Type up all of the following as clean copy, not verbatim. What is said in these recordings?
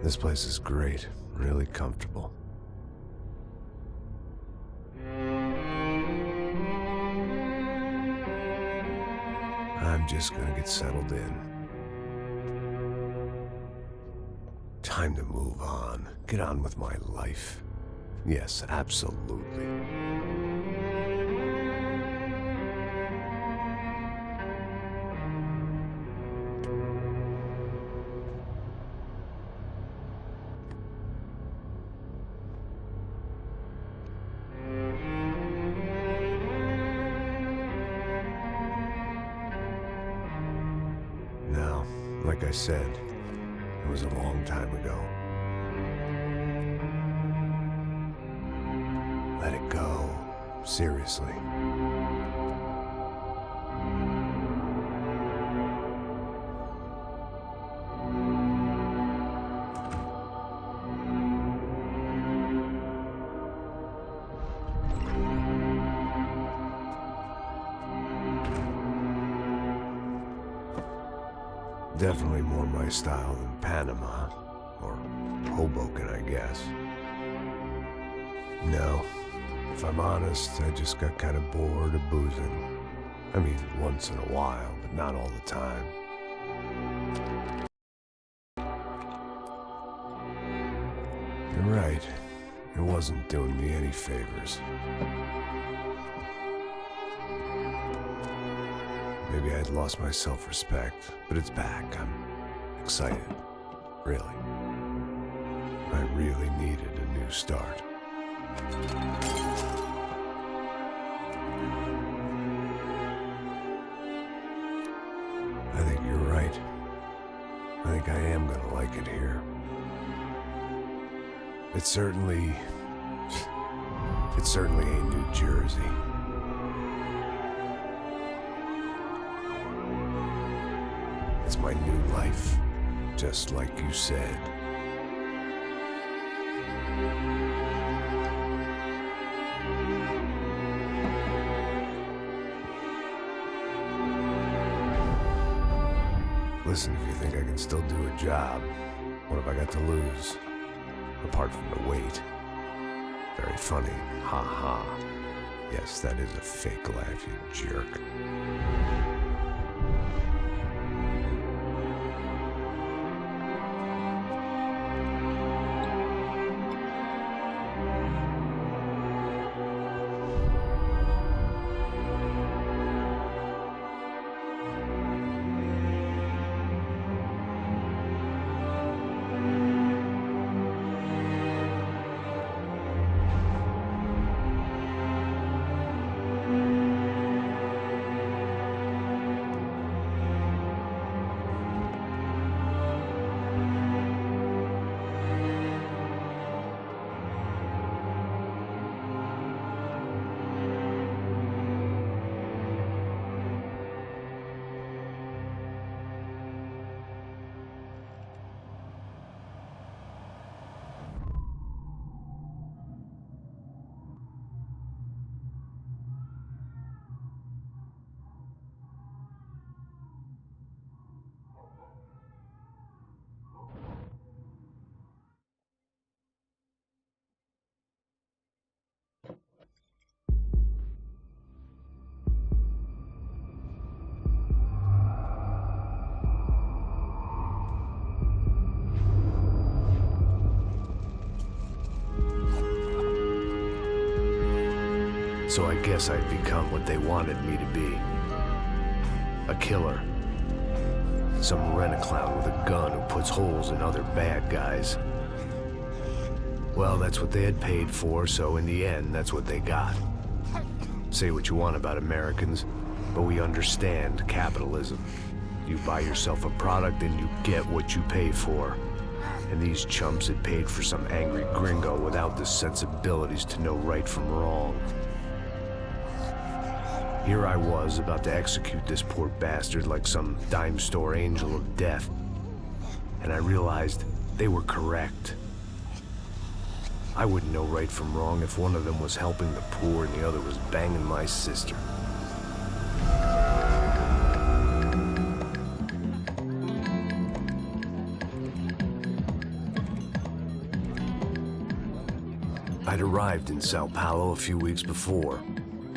This place is great, really comfortable. I'm just gonna get settled in. Time to move on. Get on with my life. Yes, absolutely. Now, like I said, it was a long time ago. Let it go. Seriously. Definitely more my style than Panama, or Hoboken, I guess. No, if I'm honest, I just got kind of bored of boozing. I mean, once in a while, but not all the time. You're right, it wasn't doing me any favors. Maybe I'd lost my self-respect, but it's back. I'm excited. Really. I really needed a new start. I think you're right. I think I am gonna like it here. It's certainly ain't New Jersey. It's my new life, just like you said. Listen, if you think I can still do a job, what have I got to lose? Apart from the weight. Very funny, ha ha. Yes, that is a fake laugh, you jerk. So I guess I'd become what they wanted me to be. A killer. Some rent-a-clown with a gun who puts holes in other bad guys. Well, that's what they had paid for, so in the end, that's what they got. Say what you want about Americans, but we understand capitalism. You buy yourself a product and you get what you pay for. And these chumps had paid for some angry gringo without the sensibilities to know right from wrong. Here I was, about to execute this poor bastard like some dime store angel of death. And I realized they were correct. I wouldn't know right from wrong if one of them was helping the poor and the other was banging my sister. I'd arrived in Sao Paulo a few weeks before.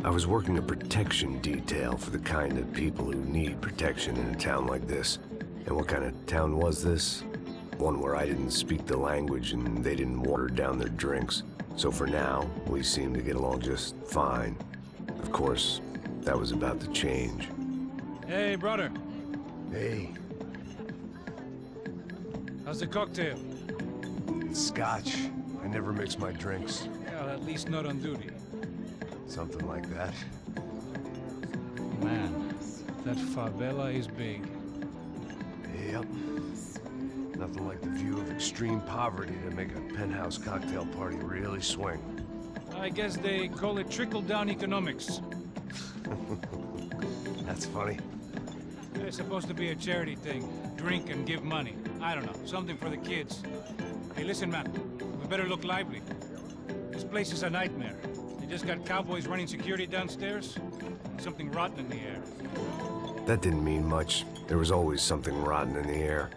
I was working a protection detail for the kind of people who need protection in a town like this. And what kind of town was this? One where I didn't speak the language and they didn't water down their drinks. So for now, we seemed to get along just fine. Of course, that was about to change. Hey, brother. Hey. How's the cocktail? It's scotch. I never mix my drinks. Well, at least not on duty. Something like that. Man, that favela is big. Yep. Nothing like the view of extreme poverty to make a penthouse cocktail party really swing. I guess they call it trickle-down economics. That's funny. It's supposed to be a charity thing. Drink and give money. I don't know, something for the kids. Hey, listen, man. We better look lively. This place is a nightmare. They just got cowboys running security downstairs. Something rotten in the air. That didn't mean much. There was always something rotten in the air.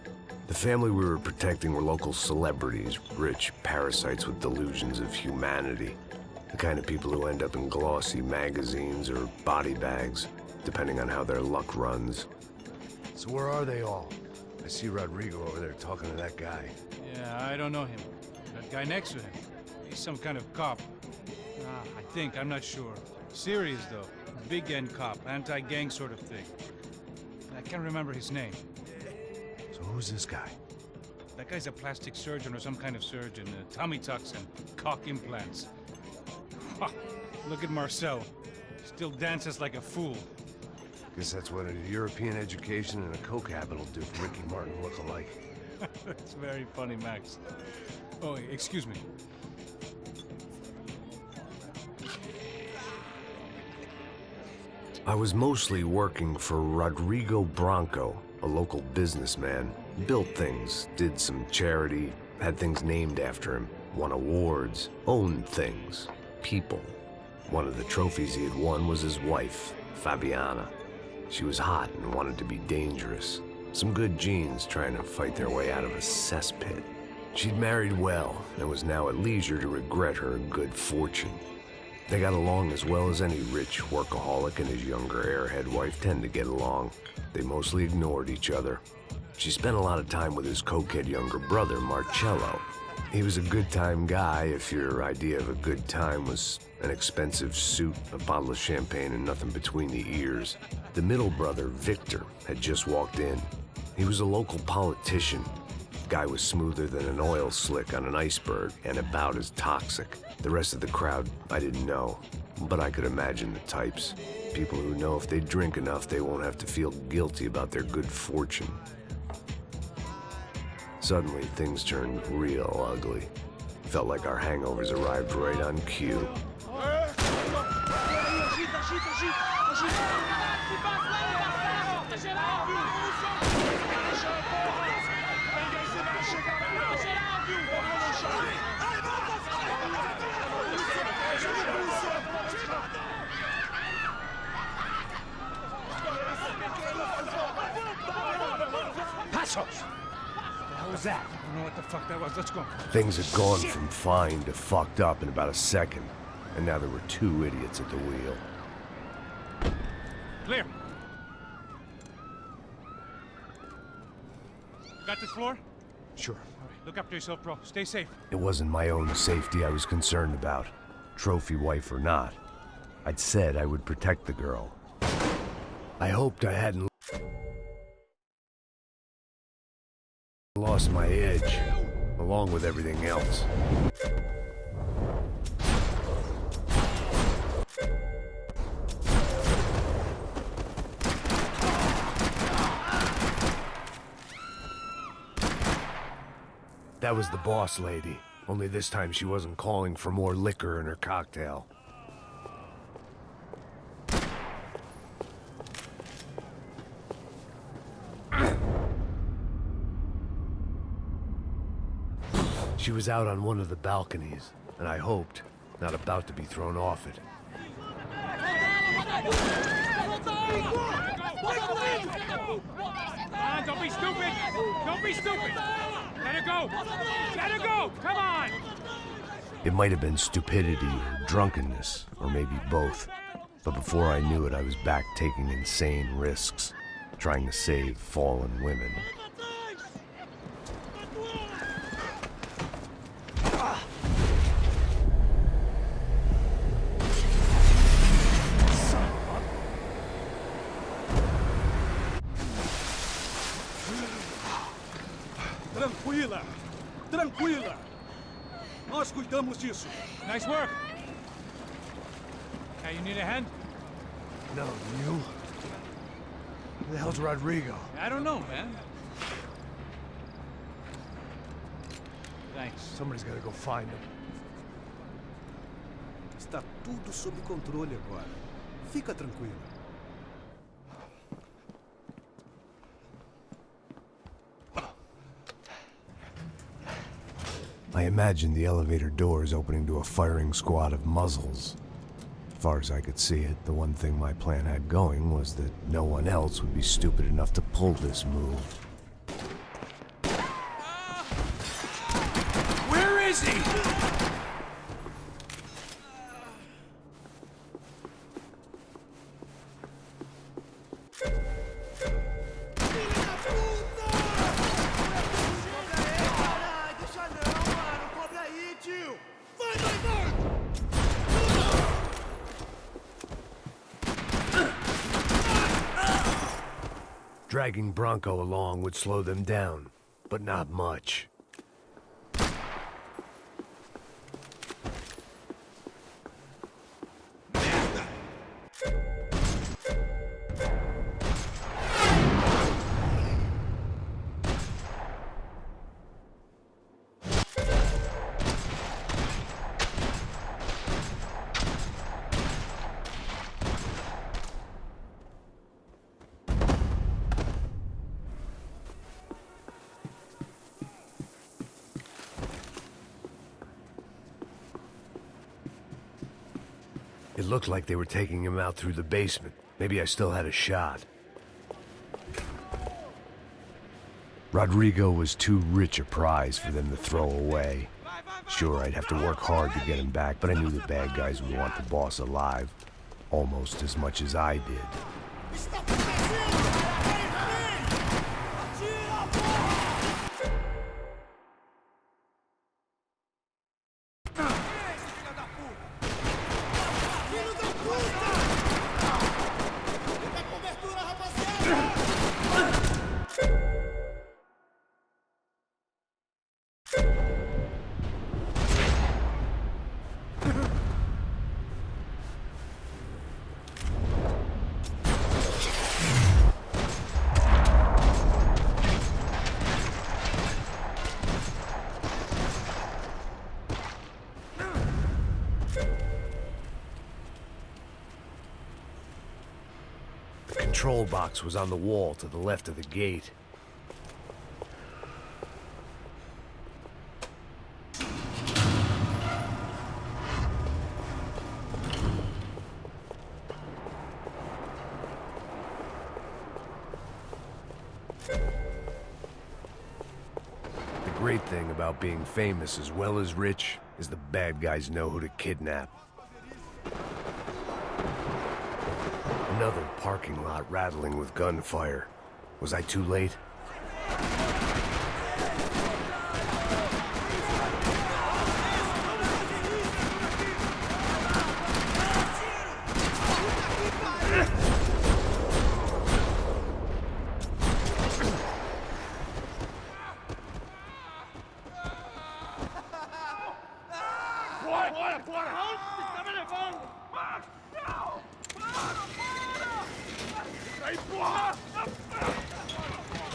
The family we were protecting were local celebrities, rich parasites with delusions of humanity. The kind of people who end up in glossy magazines or body bags, depending on how their luck runs. So where are they all? I see Rodrigo over there talking to that guy. Yeah, I don't know him. That guy next to him. He's some kind of cop. I think, I'm not sure. Serious, though. Big end cop, anti-gang sort of thing. I can't remember his name. So who's this guy? That guy's a plastic surgeon or some kind of surgeon. Tummy tucks and cock implants. Look at Marcel. Still dances like a fool. Guess that's what a European education and a coke habit will do for Ricky Martin look-alike. That's very funny, Max. Oh, excuse me. I was mostly working for Rodrigo Branco, a local businessman. Built things, did some charity, had things named after him, won awards, owned things, people. One of the trophies he had won was his wife, Fabiana. She was hot and wanted to be dangerous. Some good genes trying to fight their way out of a cesspit. She'd married well and was now at leisure to regret her good fortune. They got along as well as any rich workaholic and his younger airhead wife tend to get along. They mostly ignored each other. She spent a lot of time with his cokehead younger brother, Marcello. He was a good-time guy if your idea of a good time was an expensive suit, a bottle of champagne, and nothing between the ears. The middle brother, Victor, had just walked in. He was a local politician. Guy was smoother than an oil slick on an iceberg and about as toxic. The rest of the crowd, I didn't know, but I could imagine the types. People who know if they drink enough, they won't have to feel guilty about their good fortune. Suddenly, things turned real ugly. Felt like our hangovers arrived right on cue. Passos! What was that? I don't know what the fuck that was. Let's go. Things had gone from fine to fucked up in about a second, and now there were two idiots at the wheel. Clear. Got this floor? Sure. All right, look after yourself, bro. Stay safe. It wasn't my own safety I was concerned about, trophy wife or not. I'd said I would protect the girl. I hoped I hadn't lost my edge, along with everything else. That was the boss lady, only this time she wasn't calling for more liquor in her cocktail. She was out on one of the balconies, and I hoped, not about to be thrown off it. Don't be stupid! Don't be stupid! Let her go! Let her go! Come on! It might have been stupidity or drunkenness, or maybe both. But before I knew it, I was back taking insane risks, trying to save fallen women. Tranquila! Tranquila! Nós cuidamos disso. Nice work. Hey, you need a hand? No, you? Who the hell's Rodrigo? I don't know, man. Thanks. Somebody's gotta go find him. Está tudo sob controle agora. Fica tranquilo. I imagined the elevator doors opening to a firing squad of muzzles. As far as I could see it, the one thing my plan had going was that no one else would be stupid enough to pull this move. Where is he? Dragging Bronco along would slow them down, but not much. It looked like they were taking him out through the basement. Maybe I still had a shot. Rodrigo was too rich a prize for them to throw away. Sure, I'd have to work hard to get him back, but I knew the bad guys would want the boss alive, almost as much as I did. The control box was on the wall to the left of the gate. The great thing about being famous as well as rich is the bad guys know who to kidnap. Another parking lot rattling with gunfire. Was I too late?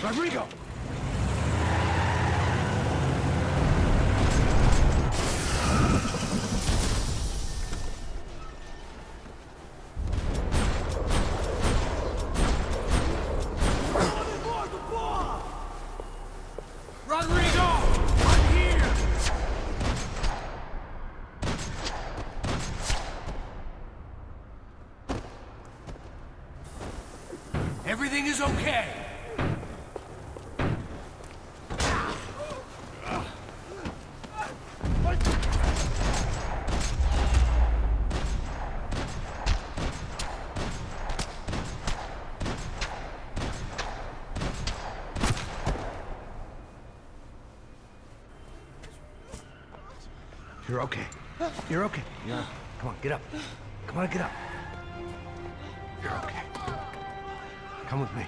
Rodrigo! Rodrigo! I'm here! Everything is okay. You're okay. You're okay. Yeah. Come on, get up. Come on, get up. You're okay. Come with me.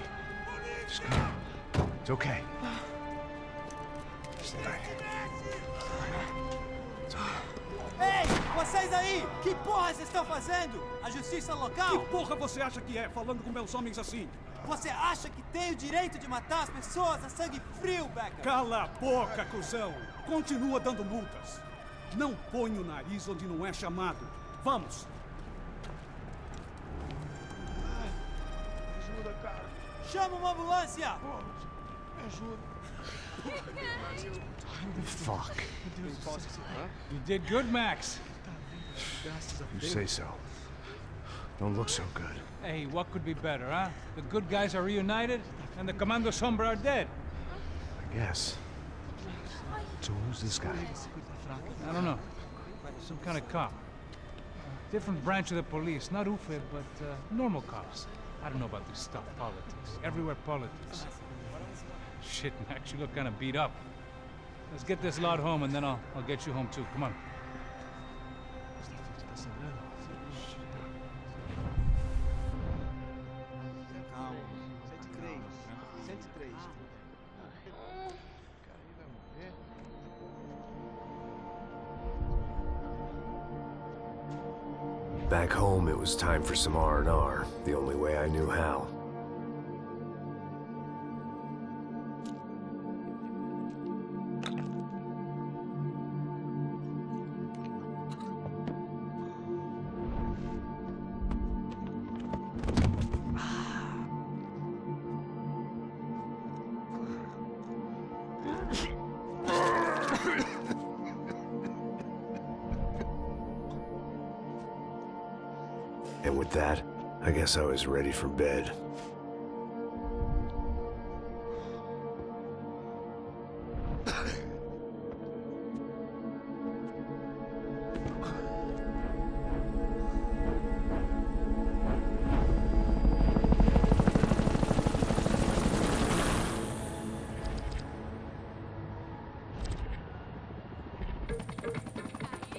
Just come. It's okay. Stay right here. It's okay. Ei, vocês aí! Que porra vocês estão fazendo? A justiça local? Que porra você acha que é, falando com meus homens assim? Você acha que tem o direito de matar as pessoas a sangue frio, Becker? Cala a boca, cuzão! Continua dando multas. Não põe o nariz onde não é chamado. Vamos! Ajuda, cara. Chama uma ambulância! Me ajuda. Fuck. You did good, Max. You say so. Don't look so good. Hey, what could be better, huh? The good guys are reunited, and the Commando Sombra are dead. I guess. So who's this guy? I don't know. Some kind of cop. Different branch of the police. Not UFE, but normal cops. I don't know about this stuff, politics. Everywhere politics. Shit, Max, you look kind of beat up. Let's get this lot home, and then I'll get you home too. Come on. Calma. 103. 103. Back home, it was time for some R&R, the only way I knew how. And with that, I guess I was ready for bed.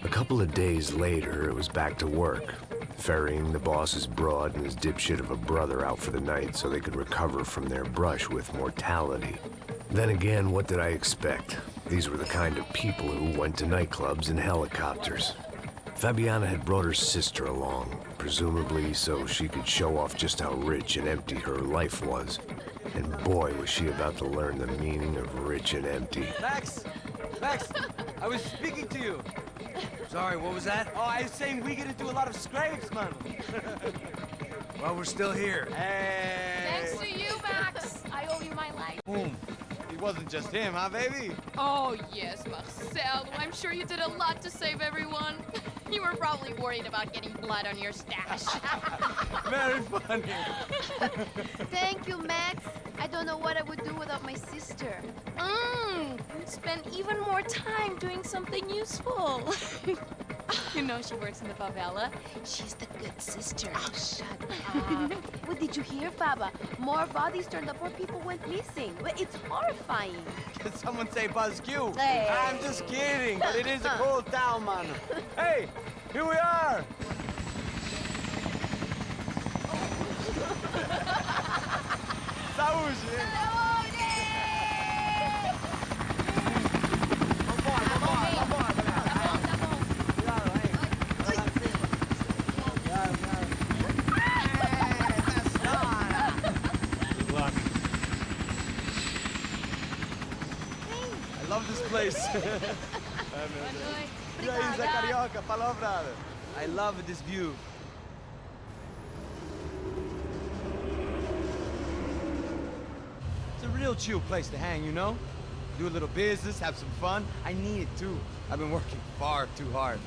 A couple of days later, it was back to work. Ferrying the boss's broad and his dipshit of a brother out for the night so they could recover from their brush with mortality. Then again, what did I expect? These were the kind of people who went to nightclubs in helicopters. Fabiana had brought her sister along, presumably so she could show off just how rich and empty her life was. And boy, was she about to learn the meaning of rich and empty. Max! Max! I was speaking to you. Sorry, what was that? Oh, I was saying we get into a lot of scrapes, man. Well, we're still here. Hey! Thanks to you, Max. I owe you my life. Boom. It wasn't just him, huh, baby? Oh, yes, Marcel. I'm sure you did a lot to save everyone. You were probably worried about getting blood on your stash. Very funny. Thank you, Max. I don't know what I would do without my sister. Spend even more time doing something useful. You know she works in the favela. She's the good sister. Oh, shut up. What did you hear, Faba? More bodies turned up where people went missing. It's horrifying. Did someone say Buzz Q? Hey. I'm just kidding, but it is a cool town, man. Hey, here we are. Saúde. I love this place. E aí, Zé Carioca, palavra. I love this view. It's a real chill place to hang, you know? Do a little business, have some fun. I need it too. I've been working far too hard.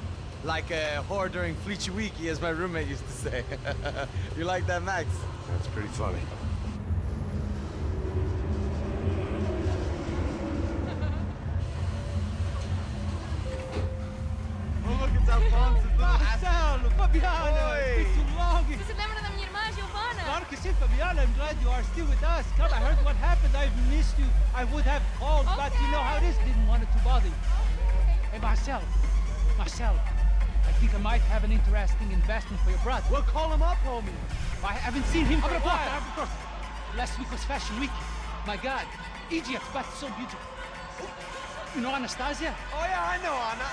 Like a whore during Fleechy Weeky, as my roommate used to say. You like that, Max? That's pretty funny. Marcelo, Fabiana, it's been so long. Você se lembra da minha irmã, Giovanna? Claro que sim, Fabiana. I'm glad you are still with us. Come, I heard what happened. I've missed you. I would have called, but you know how it is. Didn't want it to bother you. Hey, Marcel, Marcelo, I think I might have an interesting investment for your brother. Well, call him up, homie. I haven't seen him for a while. Last week was Fashion Week. My God, Egypt, but so beautiful. You know Anastasia? Oh, yeah, I know Anna.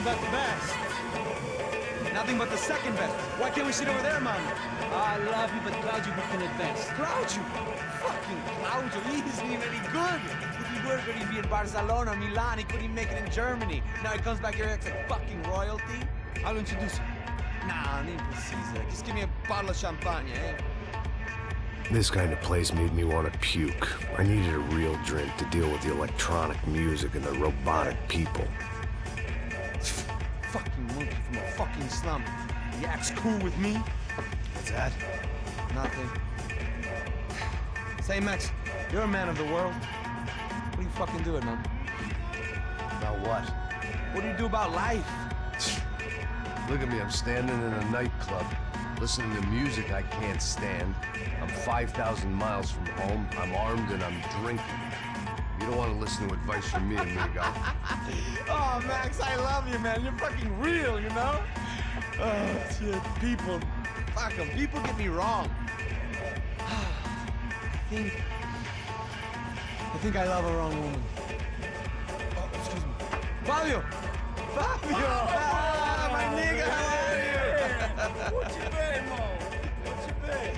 But the best. Nothing but the second best. Why can't we sit over there, man? I love you, but Claudio booked in advance. Claudio? Fucking Claudio, he isn't even any good. If he were going to be in Barcelona, Milan, he couldn't make it in Germany. Now he comes back here and acts like fucking royalty. I'll introduce you. Nah, need precisa. Just give me a bottle of champagne, eh? This kind of place made me want to puke. I needed a real drink to deal with the electronic music and the robotic people. Fucking monkey from a fucking slum. He acts cool with me. What's that? Nothing. Say, Max, you're a man of the world. What do you fucking do it, man? About what? What do you do about life? Look at me, I'm standing in a nightclub, listening to music I can't stand. I'm 5,000 miles from home, I'm armed, and I'm drinking. You don't want to listen to advice from me, amigo. Oh, Max, I love you, man. You're fucking real, you know? Oh, shit. People. Fuck them. People get me wrong. I think I love a wrong woman. Oh, excuse me. Fabio! Fabio! Ah, my nigga, how are you? What you been, Mo? What you been?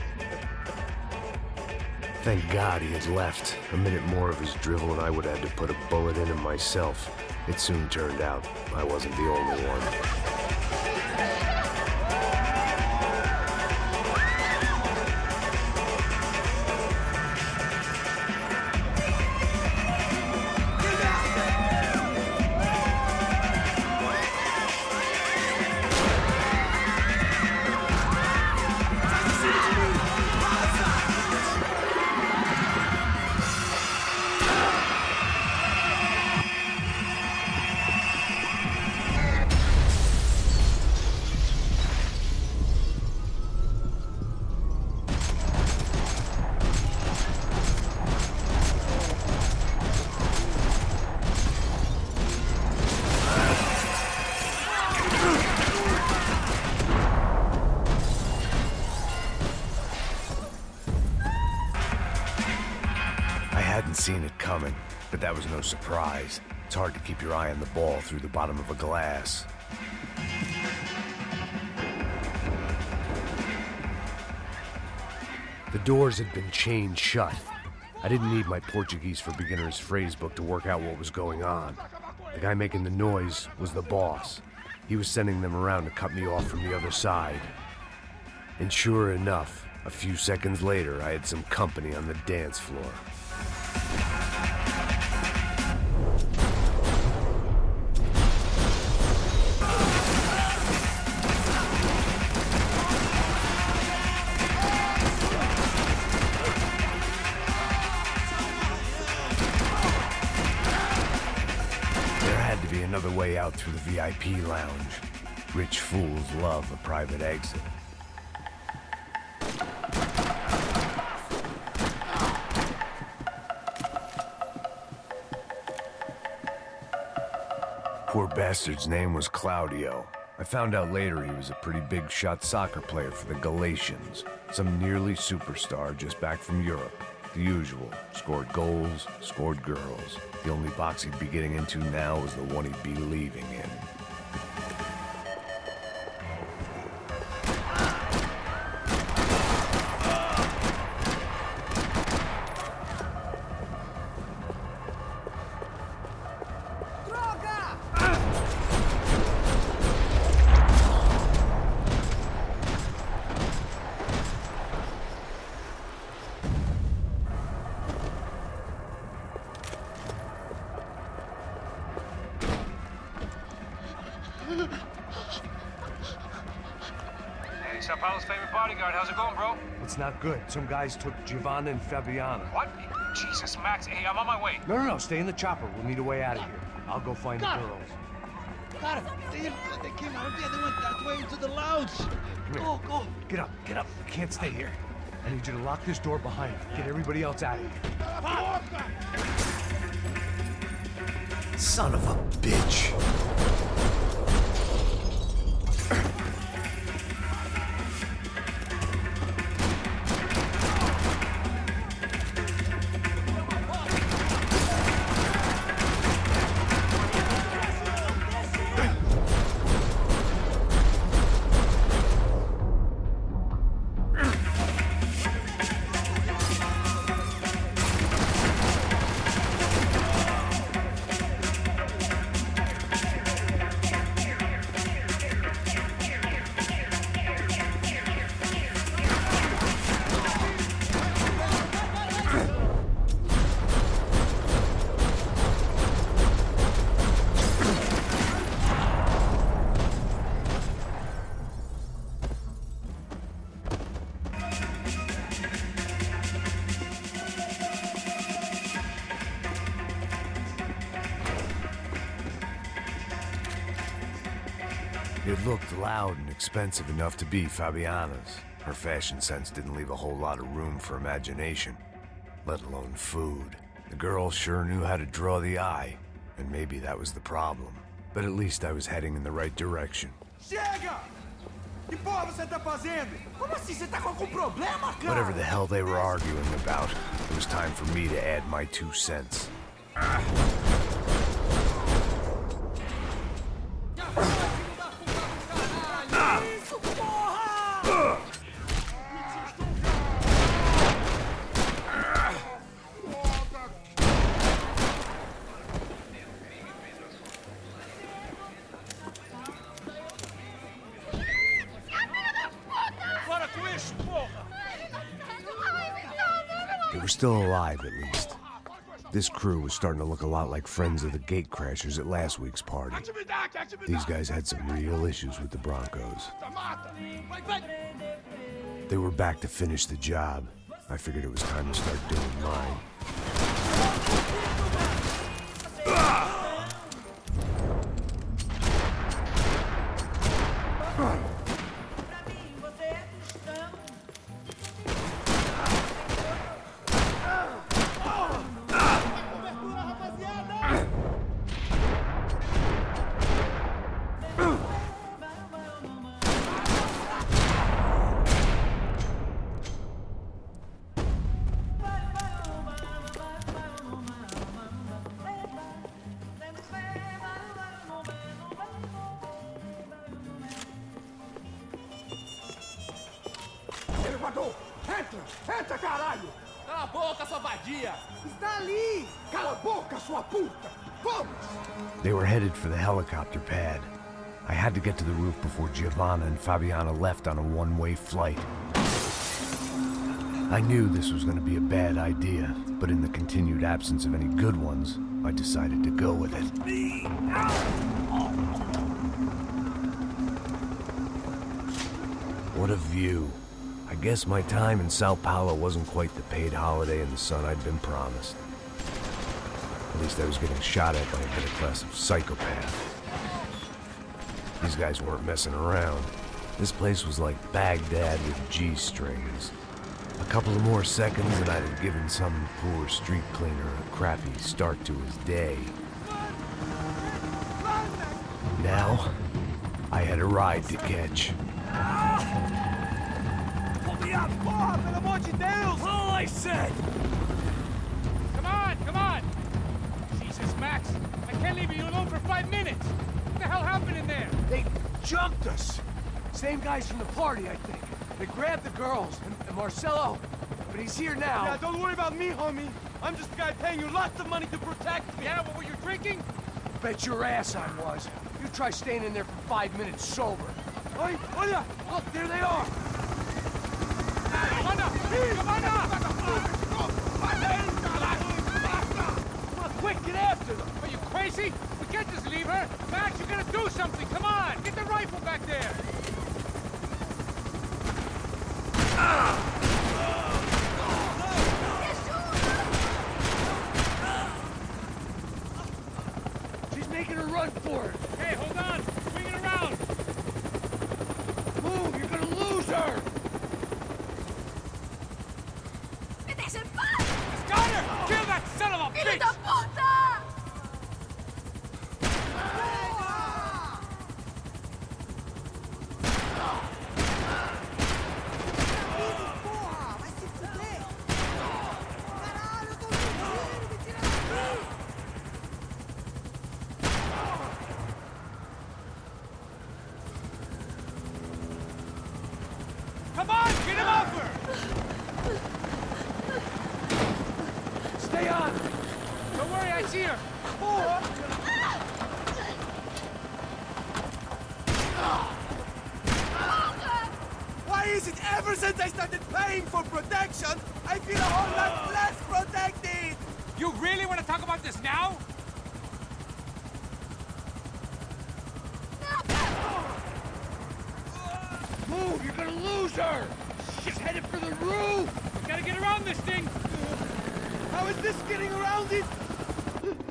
Thank God he had left. A minute more of his drivel and I would have had to put a bullet in him myself. It soon turned out I wasn't the only one. Seen it coming, but that was no surprise. It's hard to keep your eye on the ball through the bottom of a glass. The doors had been chained shut. I didn't need my Portuguese for Beginners phrase book to work out what was going on. The guy making the noise was the boss. He was sending them around to cut me off from the other side. And sure enough, a few seconds later, I had some company on the dance floor. Another way out through the VIP lounge. Rich fools love a private exit. Poor bastard's name was Claudio. I found out later he was a pretty big shot soccer player for the Galatians, some nearly superstar just back from Europe. The usual. Scored goals, scored girls. The only box he'd be getting into now was the one he'd be leaving in. Hey, Sao Paulo's favorite bodyguard. How's it going, bro? It's not good. Some guys took Giovanna and Fabiana. What? Jesus, Max. Hey, I'm on my way. No, stay in the chopper. We'll need a way out of here. I'll go find the girls. Cara, they came out of there. They went that way into the lounge. Come here. Go. Get up. I can't stay here. I need you to lock this door behind you. Get everybody else out of here. Son of a bitch. It looked loud and expensive enough to be Fabiana's. Her fashion sense didn't leave a whole lot of room for imagination, let alone food. The girl sure knew how to draw the eye, and maybe that was the problem. But at least I was heading in the right direction. Chega! Que porra você tá fazendo? Como assim? Você tá com algum problema, cara? Whatever the hell they were arguing about, it was time for me to add my 2 cents. They were still alive, at least. This crew was starting to look a lot like friends of the gatecrashers at last week's party. These guys had some real issues with the Broncos. They were back to finish the job. I figured it was time to start doing mine. Entra, caralho! Cala a boca, sua vadia! Está ali! Cala a boca, sua puta! Vamos! They were headed for the helicopter pad. I had to get to the roof before Giovanna and Fabiana left on a one-way flight. I knew this was going to be a bad idea, but in the continued absence of any good ones, I decided to go with it. What a view. I guess my time in Sao Paulo wasn't quite the paid holiday in the sun I'd been promised. At least I was getting shot at by a middle class of psychopaths. These guys weren't messing around. This place was like Baghdad with G-strings. A couple of more seconds and I'd have given some poor street cleaner a crappy start to his day. Now, I had a ride to catch. Porra, pelo amor de Deus! All I said! on, come on! Jesus, Max, I can't leave you alone for 5 minutes! What the hell happened in there? They jumped us. Same guys from the party, I think. They grabbed the girls, and Marcelo, but he's here now. Yeah, don't worry about me, homie. I'm just a guy paying you lots of money to protect me. Yeah, what were you drinking? Bet your ass I was. You try staying in there for 5 minutes sober. Oi, hola! Look, there they are. Come on up! Come on up! Come on, quick, get after them. Are you crazy? We can't just leave her! Max, you gotta do something! Come on! Get the rifle back there! She's making a run for it. Hey, hold on! Swing it around! Move, you're gonna lose her. Got her! Kill that son of a bitch! Come on, get him off her! Stay on. Don't worry, I see her! Why is it ever since I started paying for protection, I feel a whole lot less protected? You really want to talk about this now? Move, you're gonna lose her. She's headed for the roof. We gotta get around this thing! How is this getting around it?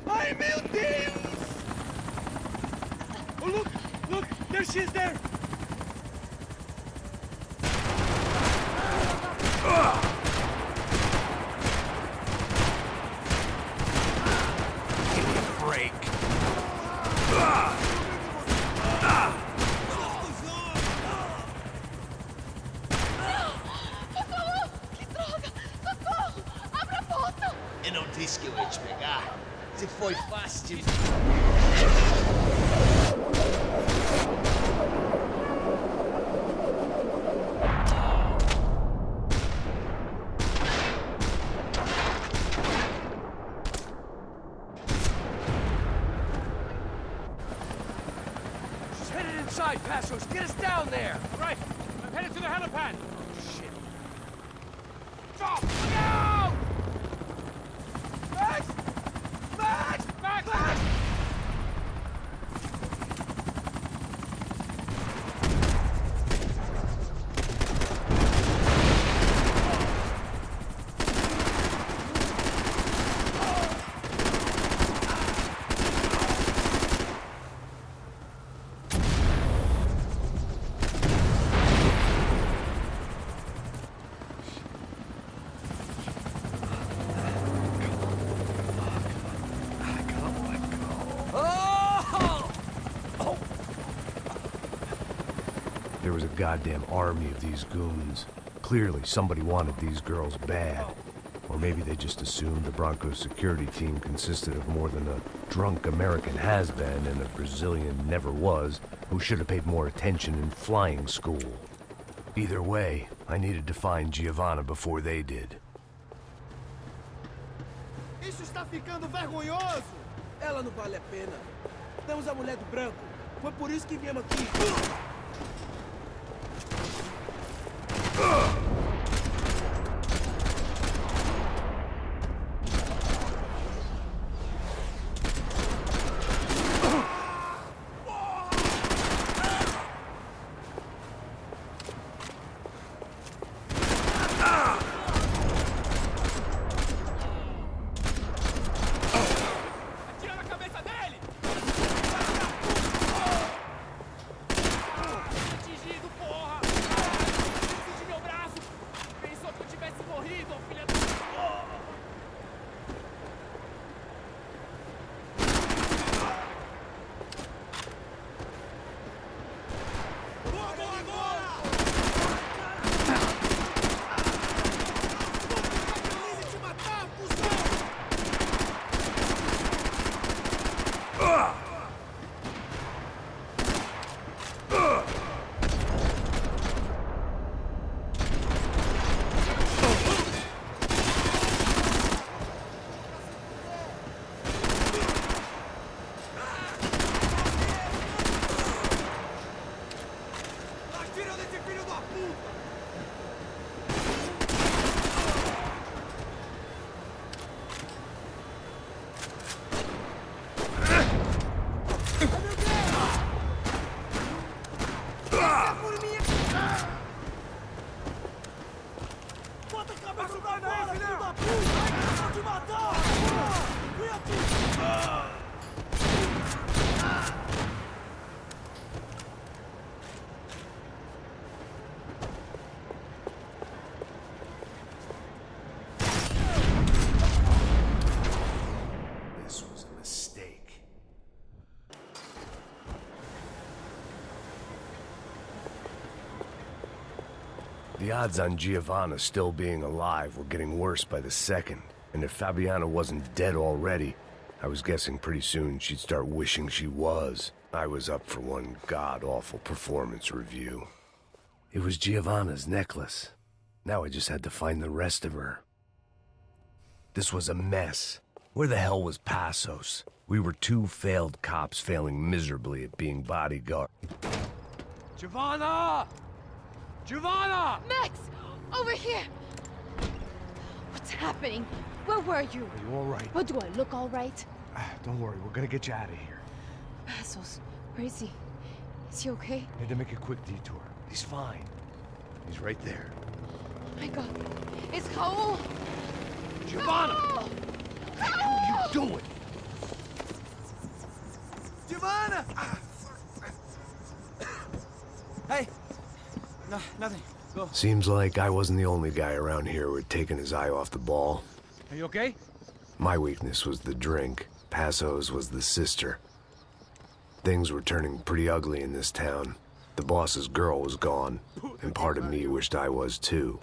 Ay, meu Deus! Oh, look! Look! There she is there! Give me a break. Eu não disse que eu ia te pegar. Se foi fácil. She's headed inside, Passos. Get us down there. Right, I'm headed to the helipad! Shit. Stop! Look out! Max! Max! Max! Max! There was a goddamn army of these goons. Clearly, somebody wanted these girls bad. Or maybe they just assumed the Broncos security team consisted of more than a drunk American has-been and a Brazilian never-was who should have paid more attention in flying school. Either way, I needed to find Giovanna before they did. Isso está ficando vergonhoso! Ela não vale a pena. Temos a mulher do branco. Foi por isso que viemos aqui. Atira na cabeça dele! Atingido, porra! Preciso de meu braço! The odds on Giovanna still being alive were getting worse by the second, and if Fabiana wasn't dead already, I was guessing pretty soon she'd start wishing she was. I was up for one god-awful performance review. It was Giovanna's necklace. Now I just had to find the rest of her. This was a mess. Where the hell was Passos? We were two failed cops failing miserably at being bodyguard. Giovanna! Giovanna! Max! Over here! What's happening? Where were you? Are you all right? What, do I look all right? Don't worry, we're gonna get you out of here. Passos, where is he? Is he okay? Need to make a quick detour. He's fine. He's right there. Oh my God. It's Raul! Giovanna! Raul! What are you doing? Giovanna! Hey! No, nothing. Go. Seems like I wasn't the only guy around here who had taken his eye off the ball. Are you okay? My weakness was the drink. Passos was the sister. Things were turning pretty ugly in this town. The boss's girl was gone, and part of me wished I was too.